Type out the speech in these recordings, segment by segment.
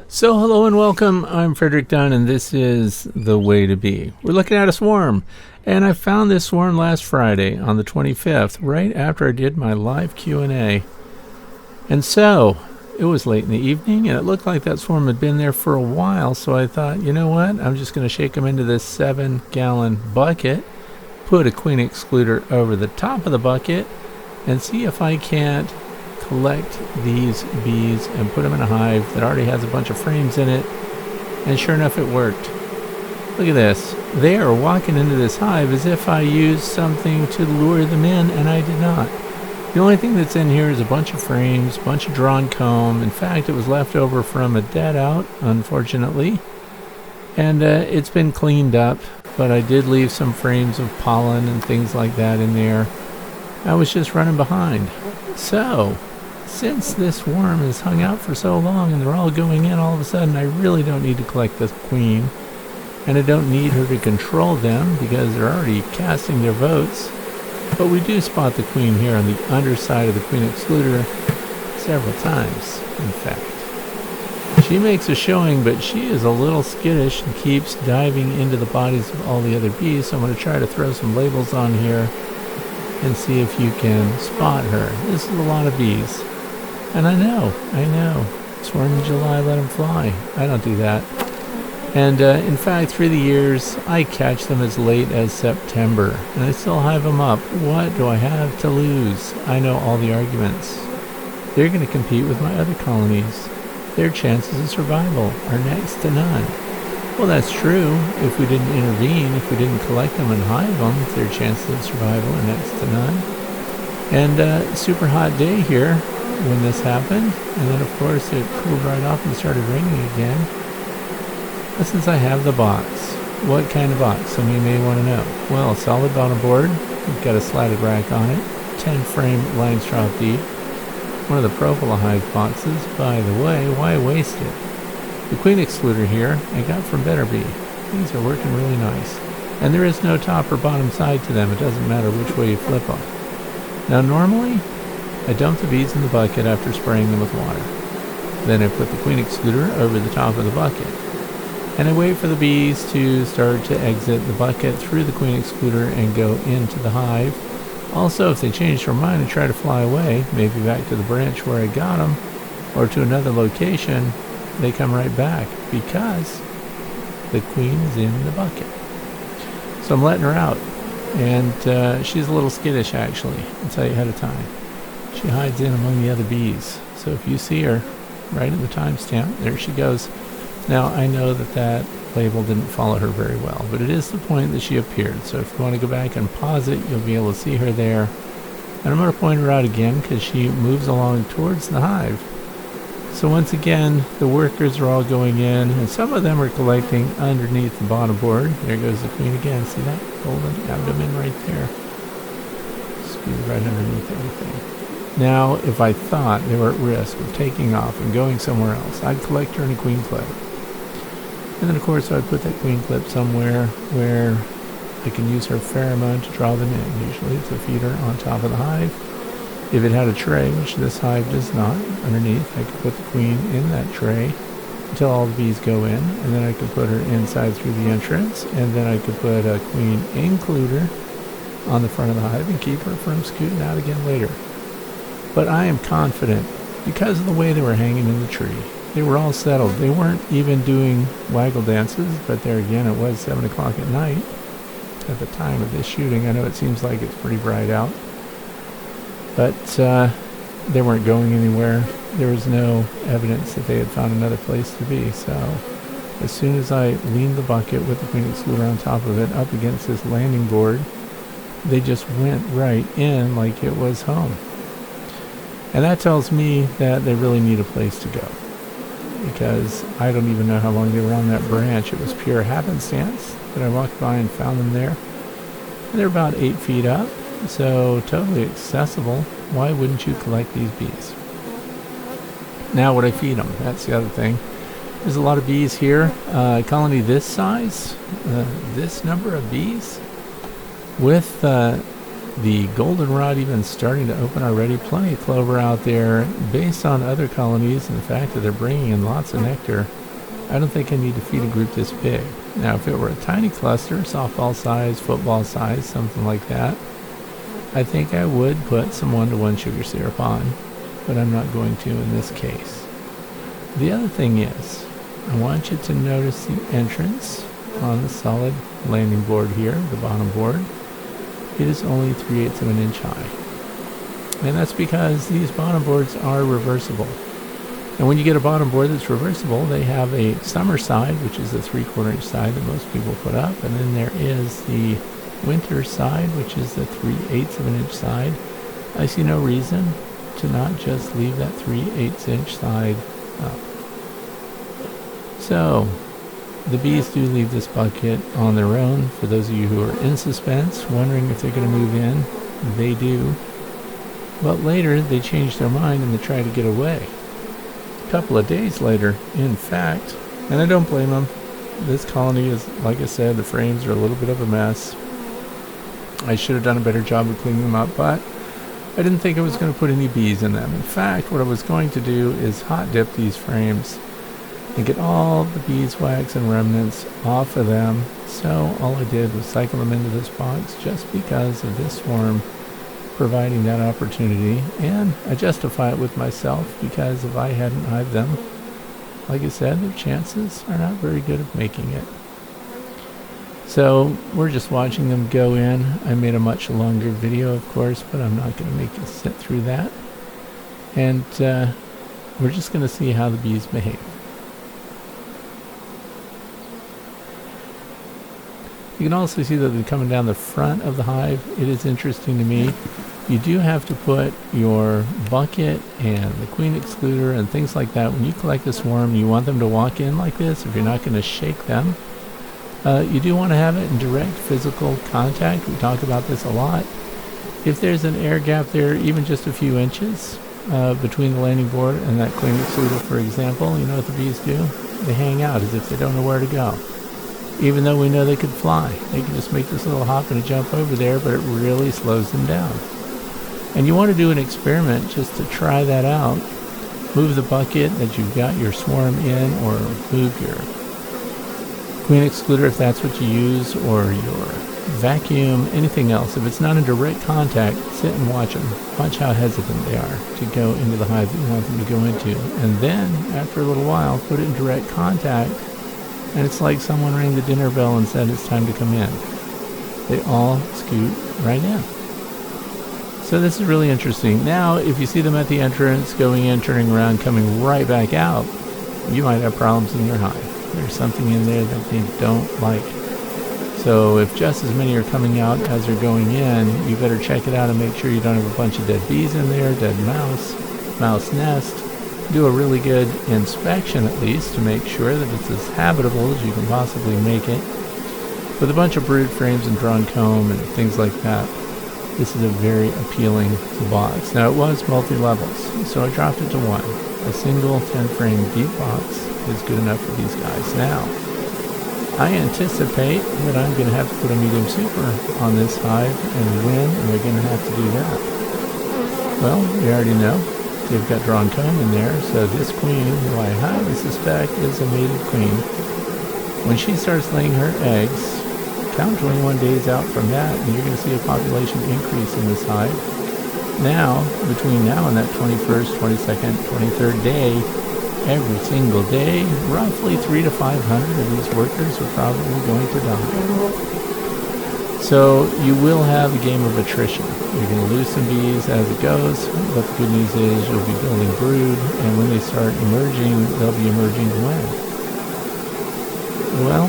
So hello and welcome. I'm Frederick Dunn and this is The Way to Be. We're looking at a swarm, and I found this swarm last Friday on the 25th, right after I did my live Q&A. And so it was late in the evening and it looked like that swarm had been there for a while, so I thought, you know what, I'm just going to shake them into this 7-gallon bucket, put a queen excluder over the top of the bucket, and see if I can't collect these bees and put them in a hive that already has a bunch of frames in it. And sure enough, it worked. Look at this. They are walking into this hive as if I used something to lure them in, and I did not. The only thing that's in here is a bunch of frames, a bunch of drawn comb. In fact, it was left over from a dead out, unfortunately. And it's been cleaned up, but I did leave some frames of pollen and things like that in there. I was just running behind. So, since this worm has hung out for so long and they're all going in all of a sudden, I really don't need to collect the queen. And I don't need her to control them because they're already casting their votes. But we do spot the queen here on the underside of the queen excluder several times, in fact. She makes a showing, but she is a little skittish and keeps diving into the bodies of all the other bees. So I'm going to try to throw some labels on here and see if you can spot her. This is a lot of bees. And I know. Swarm in July, let them fly. I don't do that. And in fact, through the years, I catch them as late as September. And I still hive them up. What do I have to lose? I know all the arguments. They're going to compete with my other colonies. Their chances of survival are next to none. Well, that's true. If we didn't intervene, if we didn't collect them and hive them, their chances of survival are next to none. And super hot day here when this happened. And then, of course, it cooled right off and started raining again. But since I have the box, what kind of box? Some of you may want to know. Well, a solid bottom board. We've got a slatted rack on it. 10-frame line straw bead. One of the Profile Hive boxes. By the way, why waste it? The queen excluder here I got from Better Bee. These are working really nice. And there is no top or bottom side to them. It doesn't matter which way you flip them. Now normally, I dump the bees in the bucket after spraying them with water. Then I put the queen excluder over the top of the bucket. And I wait for the bees to start to exit the bucket through the queen excluder and go into the hive. Also, if they change their mind and try to fly away, maybe back to the branch where I got them, or to another location, they come right back because the queen is in the bucket. So I'm letting her out. And she's a little skittish, actually. I'll tell you ahead of time. She hides in among the other bees. So if you see her right at the timestamp, there she goes. Now, I know that label didn't follow her very well, but it is the point that she appeared. So if you want to go back and pause it, you'll be able to see her there. And I'm going to point her out again because she moves along towards the hive. So once again, the workers are all going in, and some of them are collecting underneath the bottom board. There goes the queen again. See that golden abdomen right there? Scoot right underneath everything. Now, if I thought they were at risk of taking off and going somewhere else, I'd collect her in a queen clip. And then, of course, I'd put that queen clip somewhere where I can use her pheromone to draw them in. Usually it's a feeder on top of the hive. If it had a tray, which this hive does not, underneath, I could put the queen in that tray until all the bees go in, and then I could put her inside through the entrance, and then I could put a queen includer on the front of the hive and keep her from scooting out again later. But I am confident, because of the way they were hanging in the tree, they were all settled. They weren't even doing waggle dances, but there again, it was 7 o'clock at night at the time of this shooting. I know it seems like it's pretty bright out. But they weren't going anywhere. There was no evidence that they had found another place to be. So as soon as I leaned the bucket with the queen excluder on top of it up against this landing board, they just went right in like it was home. And that tells me that they really need a place to go. Because I don't even know how long they were on that branch. It was pure happenstance that I walked by and found them there. And they're about 8 feet up. So totally accessible. Why wouldn't you collect these bees? Now would I feed them? That's the other thing. There's a lot of bees here. Colony this size, this number of bees, with The goldenrod even starting to open already. Plenty of clover out there. Based on other colonies and the fact that they're bringing in lots of nectar, I don't think I need to feed a group this big. Now, if it were a tiny cluster, softball size, football size, something like that, I think I would put some 1-to-1 sugar syrup on, but I'm not going to in this case. The other thing is, I want you to notice the entrance on the solid landing board here, the bottom board. It is only 3/8 of an inch high. And that's because these bottom boards are reversible. And when you get a bottom board that's reversible, they have a summer side, which is the 3/4 inch side that most people put up. And then there is the winter side, which is the 3/8 of an inch side. I see no reason to not just leave that 3/8 inch side up. So, the bees do leave this bucket on their own. For those of you who are in suspense, wondering if they're going to move in, they do. But later, they change their mind and they try to get away. A couple of days later, in fact, and I don't blame them. This colony is, like I said, the frames are a little bit of a mess. I should have done a better job of cleaning them up, but I didn't think I was going to put any bees in them. In fact, what I was going to do is hot dip these frames and get all the beeswax and remnants off of them. So all I did was cycle them into this box just because of this swarm providing that opportunity, and I justify it with myself because if I hadn't hived them, like I said, their chances are not very good of making it. So we're just watching them go in. I made a much longer video, of course, but I'm not going to make you sit through that. And we're just going to see how the bees behave. You can also see that they're coming down the front of the hive. It is interesting to me. You do have to put your bucket and the queen excluder and things like that. When you collect a swarm, you want them to walk in like this. If you're not going to shake them, you do want to have it in direct physical contact. We talk about this a lot. If there's an air gap there, even just a few inches between the landing board and that queen excluder, for example, you know what the bees do? They hang out as if they don't know where to go. Even though we know they could fly. They can just make this little hop and a jump over there, but it really slows them down. And you want to do an experiment just to try that out. Move the bucket that you've got your swarm in, or move your queen excluder if that's what you use, or your vacuum, anything else. If it's not in direct contact, sit and watch them. Watch how hesitant they are to go into the hive that you want them to go into. And then, after a little while, put it in direct contact, and it's like someone rang the dinner bell and said it's time to come in. They all scoot right in. So this is really interesting. Now, if you see them at the entrance, going in, turning around, coming right back out, you might have problems in your hive. There's something in there that they don't like. So if just as many are coming out as are going in, you better check it out and make sure you don't have a bunch of dead bees in there, dead mouse nest. Do a really good inspection at least to make sure that it's as habitable as you can possibly make it. With a bunch of brood frames and drawn comb and things like that, this is a very appealing box. Now it was multi-levels, so I dropped it to one. A single 10-frame deep box is good enough for these guys. Now, I anticipate that I'm going to have to put a medium super on this hive, and when am I going to have to do that? Well, we already know. They've got drawn comb in there, so this queen, who I highly suspect is a mated queen, when she starts laying her eggs, count 21 days out from that, and you're going to see a population increase in this hive. Now, between now and that 21st, 22nd, 23rd day, every single day, roughly 300 to 500 of these workers are probably going to die. So you will have a game of attrition. You're going to lose some bees as it goes, but the good news is you'll be building brood, and when they start emerging, they'll be emerging when? Well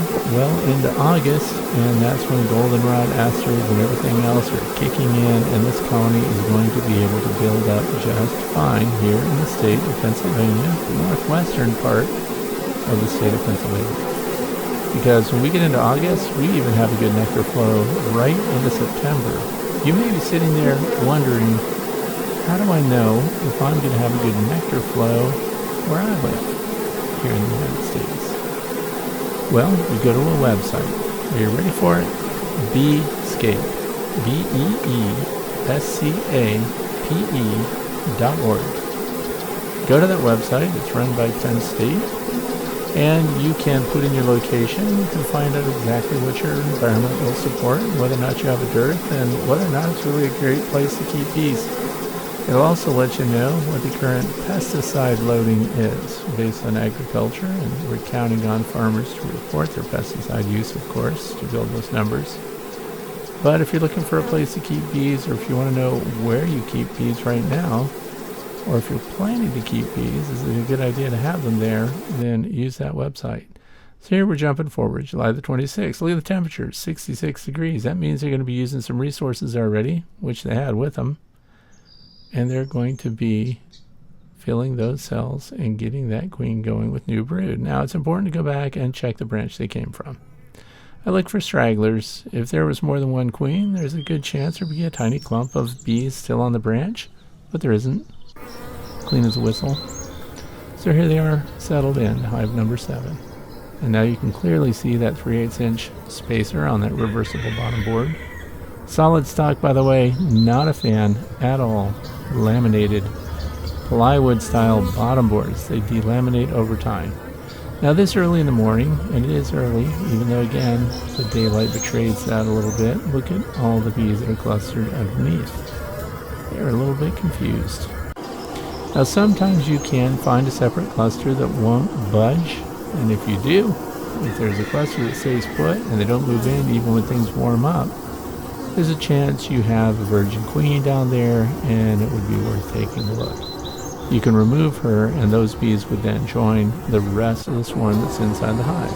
into August, and that's when goldenrod, asters, and everything else are kicking in, and this colony is going to be able to build up just fine here in the state of Pennsylvania, the northwestern part of the state of Pennsylvania. Because when we get into August, we even have a good nectar flow right into September. You may be sitting there wondering, how do I know if I'm going to have a good nectar flow where I live here in the United States? Well, you go to a website. Are you ready for it? Beescape. SCAPE.org. Go to that website. It's run by Penn State, and you can put in your location. You can find out exactly what your environment will support, whether or not you have a dearth, and whether or not it's really a great place to keep bees. It'll also let you know what the current pesticide loading is based on agriculture, and we're counting on farmers to report their pesticide use, of course, to build those numbers. But if you're looking for a place to keep bees, or if you want to know where you keep bees right now, or if you're planning to keep bees, is it a good idea to have them there, then use that website. So here we're jumping forward, July the 26th. Look at the temperature, 66 degrees. That means they're going to be using some resources already, which they had with them. And they're going to be filling those cells and getting that queen going with new brood. Now, it's important to go back and check the branch they came from. I look for stragglers. If there was more than one queen, there's a good chance there would be a tiny clump of bees still on the branch, but there isn't. Clean as a whistle. So here they are, settled in, hive number 7. And now you can clearly see that 3/8" spacer on that reversible bottom board. Solid stock, by the way, not a fan at all. Laminated plywood style bottom boards. They delaminate over time. Now this early in the morning, and it is early, even though again the daylight betrays that a little bit, look at all the bees that are clustered underneath. They're a little bit confused. Now sometimes you can find a separate cluster that won't budge, and if you do, if there's a cluster that stays put and they don't move in even when things warm up, there's a chance you have a virgin queen down there, and it would be worth taking a look. You can remove her, and those bees would then join the rest of the swarm that's inside the hive.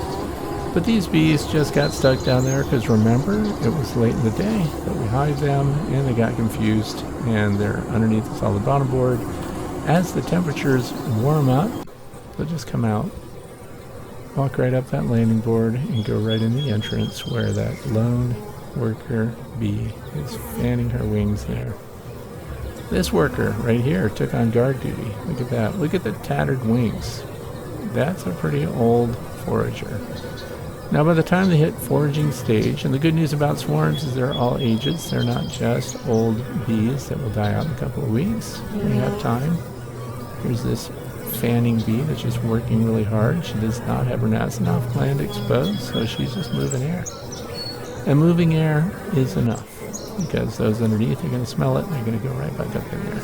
But these bees just got stuck down there because remember, it was late in the day that we hived them, and they got confused, and they're underneath the solid bottom board. As the temperatures warm up, they'll just come out, walk right up that landing board, and go right in the entrance where that lone worker bee is fanning her wings there. This worker right here took on guard duty. Look at that. Look at the tattered wings. That's a pretty old forager. Now by the time they hit foraging stage, and the good news about swarms is they're all ages. They're not just old bees that will die out in a couple of weeks. We have time. Here's this fanning bee that's just working really hard. She does not have her Nasonov gland exposed, so she's just moving air. And moving air is enough, because those underneath are going to smell it and they're going to go right back up in there.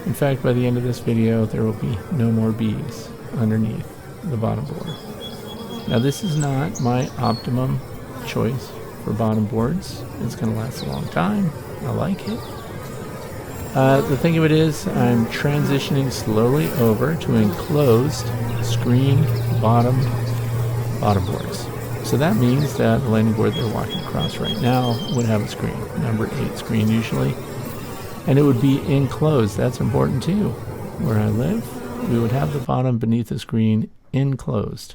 In fact, by the end of this video, there will be no more bees underneath the bottom board. Now this is not my optimum choice for bottom boards. It's going to last a long time. I like it. The thing of it is, I'm transitioning slowly over to enclosed, screened bottom boards. So that means that the landing board they're walking across right now would have a screen, number 8 screen usually, and it would be enclosed. That's important too. Where I live, we would have the bottom beneath the screen enclosed.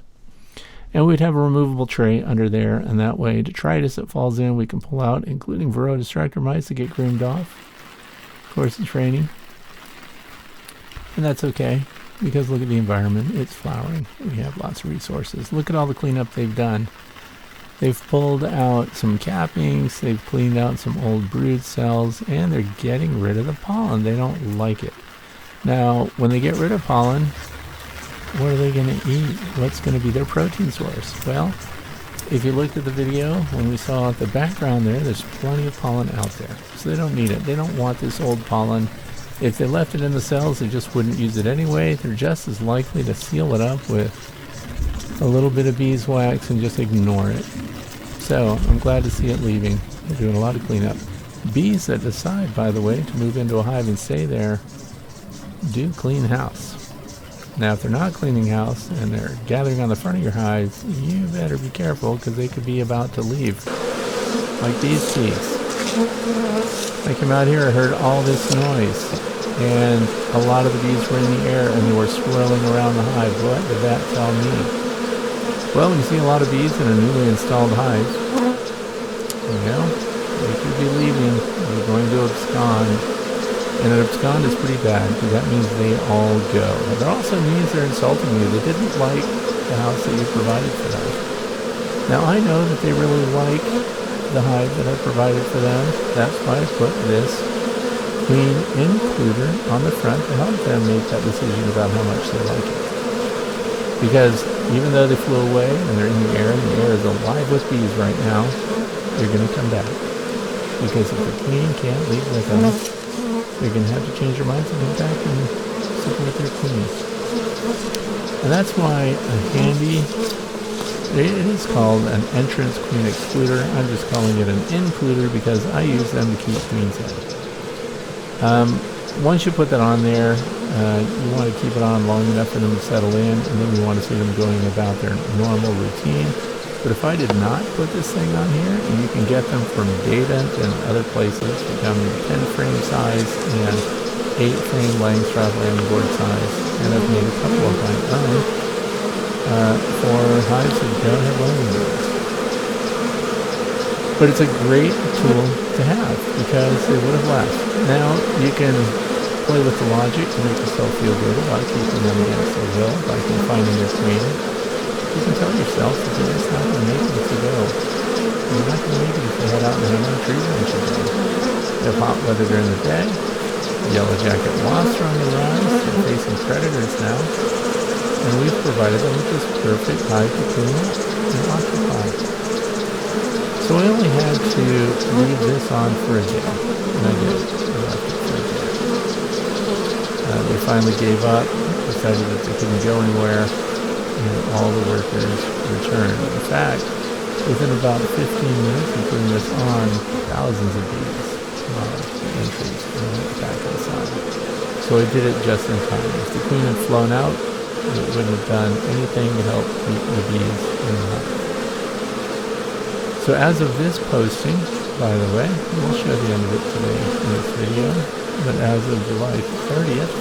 And we'd have a removable tray under there, and that way detritus that falls in we can pull out, including Varroa destructor mice that get groomed off. Of course it's raining, and that's okay, because look at the environment. It's flowering. We have lots of resources. Look at all the cleanup they've done. They've pulled out some cappings, they've cleaned out some old brood cells, and they're getting rid of the pollen. They don't like it. Now, when they get rid of pollen, what are they going to eat? What's going to be their protein source? Well, if you looked at the video, when we saw the background there's plenty of pollen out there. So they don't need it. They don't want this old pollen. If they left it in the cells, they just wouldn't use it anyway. They're just as likely to seal it up with a little bit of beeswax and just ignore it. So I'm glad to see it leaving. They're doing a lot of cleanup. Bees that decide, by the way, to move into a hive and stay there do clean house. Now, if they're not cleaning house and they're gathering on the front of your hive, you better be careful, because they could be about to leave. Like these bees. I came out here, I heard all this noise, and a lot of the bees were in the air and they were swirling around the hive. What did that tell me? Well, when you see a lot of bees in a newly installed hive, they could be leaving. They're going to abscond. And an abscond is pretty bad, because that means they all go. But it also means they're insulting you. They didn't like the house that you provided for them. Now, I know that they really like the hive that I provided for them. That's why I put this queen includer on the front to help them make that decision about how much they like it. Because even though they flew away and they're in the air, and the air is alive with bees right now, they're going to come back. Because if the queen can't leave with them, they're going to have to change their minds and come back and stick with their queen. And that's why a handy, it is called an entrance queen excluder. I'm just calling it an includer because I use them to keep queens in. Once you put that on there, you want to keep it on long enough for them to settle in, and then you want to see them going about their normal routine. But if I did not put this thing on here, and you can get them from Data and other places, they come in 10 frame size and 8 frame Langstroth landing board size, and I've made a couple of my own for hives that don't have landing boards. But it's a great tool to have because they would have left. Now you can play with the logic to make yourself feel good about keeping them against their will by confining their queen. You can tell yourself that they're just not going to make it if they go. They're not going to make it if they head out and hang on a tree branch again. They're hot whether they're in the day. Yellow jacket wasps are on the rise. They're facing predators now. And we've provided them with this perfect hive to clean up and occupy. So I only had to leave this on for a day. And I did. I left it for a day. They finally gave up, decided that they couldn't go anywhere, and all the workers returned. In fact, within about 15 minutes of putting this on, thousands of bees entries and went back inside. So I did it just in time. If the queen had flown out, it wouldn't have done anything to help keep the bees in the hive. So as of this posting, by the way, we'll show the end of it today in this video, but as of July 30th,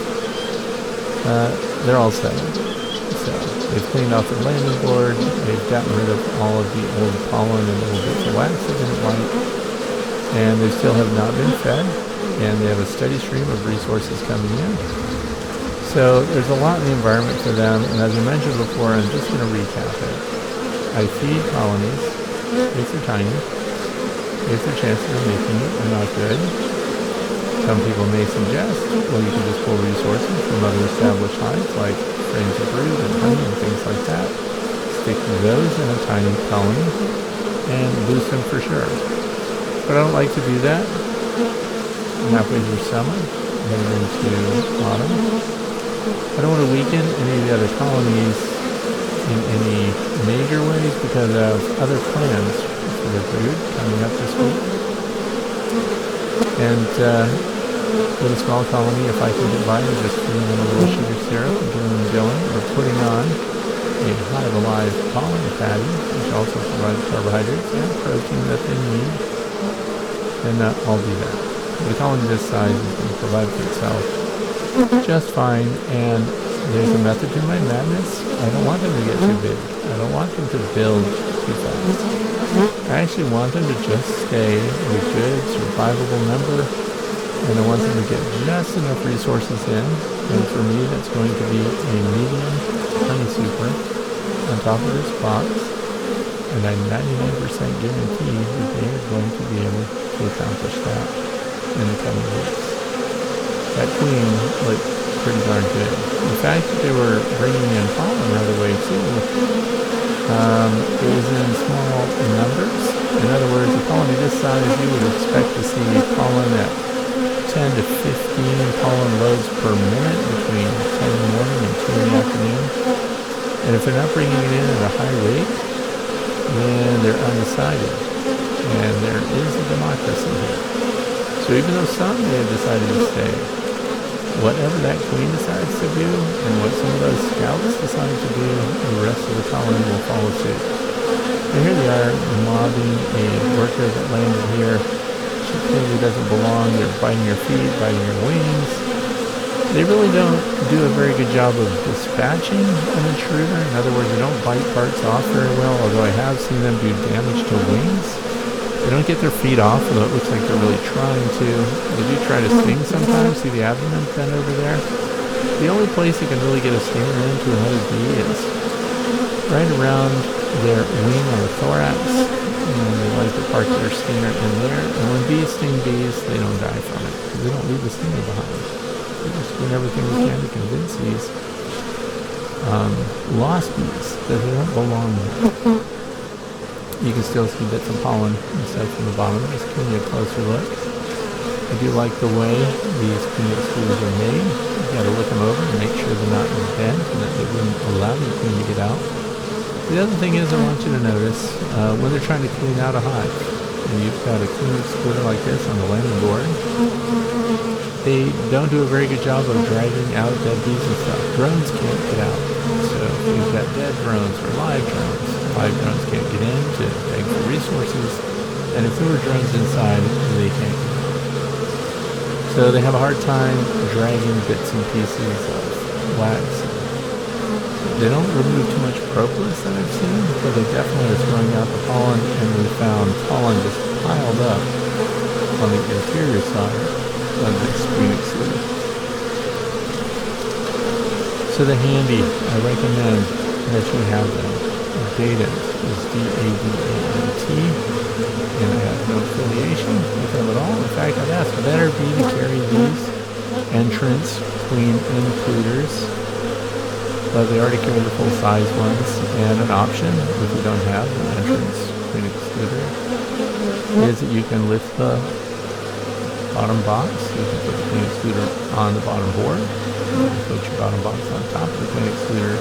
they're all settled. So they've cleaned off their landing board, they've gotten rid of all of the old pollen and little bits of wax they didn't like, and they still have not been fed, and they have a steady stream of resources coming in. So there's a lot in the environment for them, and as I mentioned before, I'm just going to recap it. I feed colonies if they're tiny, if their chances of making it are not good. Some people may suggest, well, you can just pull resources from other established hives like frames of brood and honey and things like that. Stick those in a tiny colony and boost them for sure. But I don't like to do that. Halfway through summer, heading into autumn. I don't want to weaken any of the other colonies in any major ways because of other plans for their brood coming up this week. And with a small colony, if I can get by with just feeding them a little sugar syrup and getting them going, or putting on a hive alive pollen patty, which also provides carbohydrates and protein that they need, then I'll do that. The colony this size is going to provide for itself just fine, and there's a method to my madness. I don't want them to get too big. I don't want them to build too fast. I actually want them to just stay a good survivable number, and I want them to get just enough resources in, and for me that's going to be a medium honey super on top of this box, and I 99% guarantee that they are going to be able to accomplish that in the coming weeks. That queen looked pretty darn good. The fact that they were bringing in pollen right away too, it was in small numbers. In other words, a colony this size, you would expect to see pollen at 10 to 15 pollen loads per minute between 10 in the morning and 2 in the afternoon. And if they're not bringing it in at a high rate, then they're undecided. And there is a democracy here. So even though some may have decided to stay, whatever that queen decides to do and what some of those scouts decide to do, the rest of the colony will follow suit. And here they are mobbing a worker that landed here. She clearly doesn't belong. They're biting her feet, biting her wings. They really don't do a very good job of dispatching an intruder. In other words, they don't bite parts off very well, although I have seen them do damage to wings. They don't get their feet off, although it looks like they're really trying to. They do try to sting sometimes. See the abdomen bent over there? The only place they can really get a stinger into another bee is right around their wing on the thorax, and they like to park their stinger in there. And when bees sting bees, they don't die from it because they don't leave the stinger behind. We're just doing everything we can to convince these lost bees that they don't belong there. You can still see bits of pollen and stuff from the bottom. Just give me a closer look. I do like the way these queen excluders are made. You got to look them over and make sure they're not bent and that they wouldn't allow the queen to get out. The other thing is I want you to notice when they're trying to clean out a hive, and you've got a queen excluder like this on the landing board, they don't do a very good job of dragging out dead bees and stuff. Drones can't get out. So if you've got dead drones or live drones can't get in to beg for resources, and if there were drones inside, they can't get out. So they have a hard time dragging bits and pieces of wax. They don't remove too much propolis that I've seen, but they definitely are throwing out the pollen, and we found pollen just piled up on the interior side of the queen excluder. So they're handy. I recommend that you have them. Dadant is D-A-D-A-N-T, and I have no affiliation with them at all. In fact, I've asked Better Bee to carry these entrance queen includers, but they already carry the full-size ones. And an option, if you don't have an entrance queen excluder, is that you can lift the bottom box. You can put the queen excluder on the bottom board, you can put your bottom box on top of the queen excluder,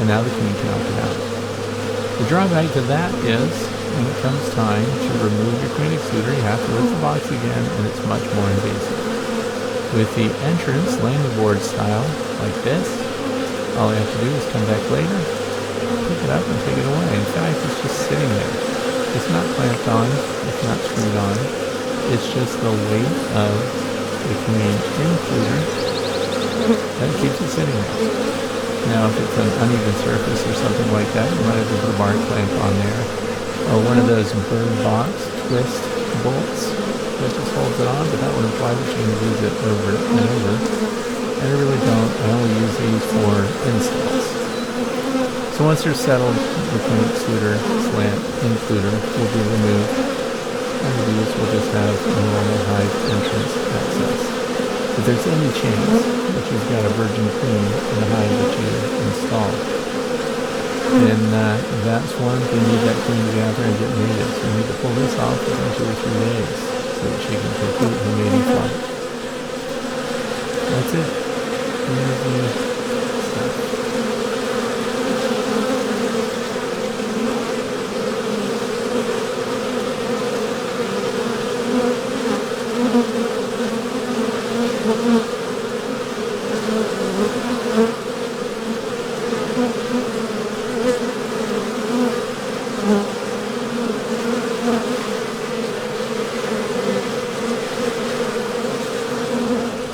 and now the queen cannot get out. The drawback to that is, when it comes time to remove your queen excluder, you have to lift the box again, and it's much more invasive. With the entrance landing board style, like this, all you have to do is come back later, pick it up, and take it away. In fact, it's just sitting there. It's not clamped on, it's not screwed on. It's just the weight of the queen includer that keeps it sitting there. Now, if it's an uneven surface or something like that, you might have to put a bar clamp on there, or one of those bird box twist bolts that just holds it on, but that would imply that you can use it over and over. And I really don't. I only use these for installs. So once they're settled, the queen excluder slant includer will be removed, and the bees will just have a normal hive entrance access. If there's any chance that you've got a virgin queen in the hive that you install, then that's one thing. You need that queen to get out there and get mated. So you need to pull this off within 2 or 3 days so that she can complete her mating flight. That's it. Easy stuff.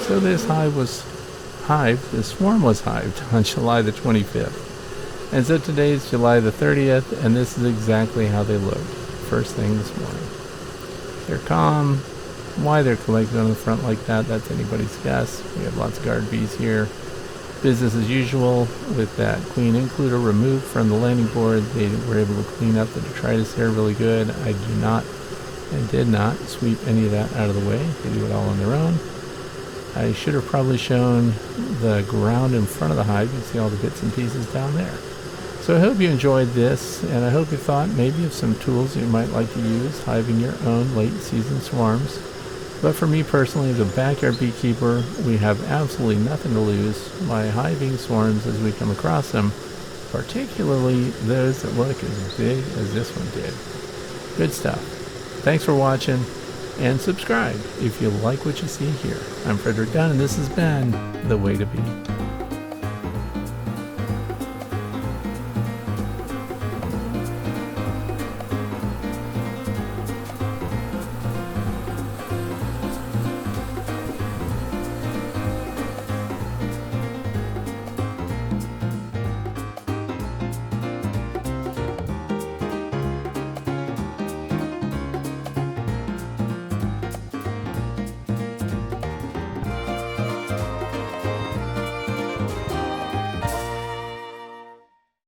So this swarm was hived on July the 25th. And so today is July the 30th, and this is exactly how they looked first thing this morning. They're calm. Why they're collected on the front like that, that's anybody's guess. We have lots of guard bees here. Business as usual with that queen includer removed from the landing board. They were able to clean up the detritus there really good. I do not and did not sweep any of that out of the way. They do it all on their own. I should have probably shown the ground in front of the hive. You can see all the bits and pieces down there. So I hope you enjoyed this, and I hope you thought maybe of some tools you might like to use hiving your own late season swarms. But for me personally, as a backyard beekeeper, we have absolutely nothing to lose by hiving swarms as we come across them, particularly those that look as big as this one did. Good stuff. Thanks for watching, and subscribe if you like what you see here. I'm Frederick Dunn, and this has been The Way to Bee.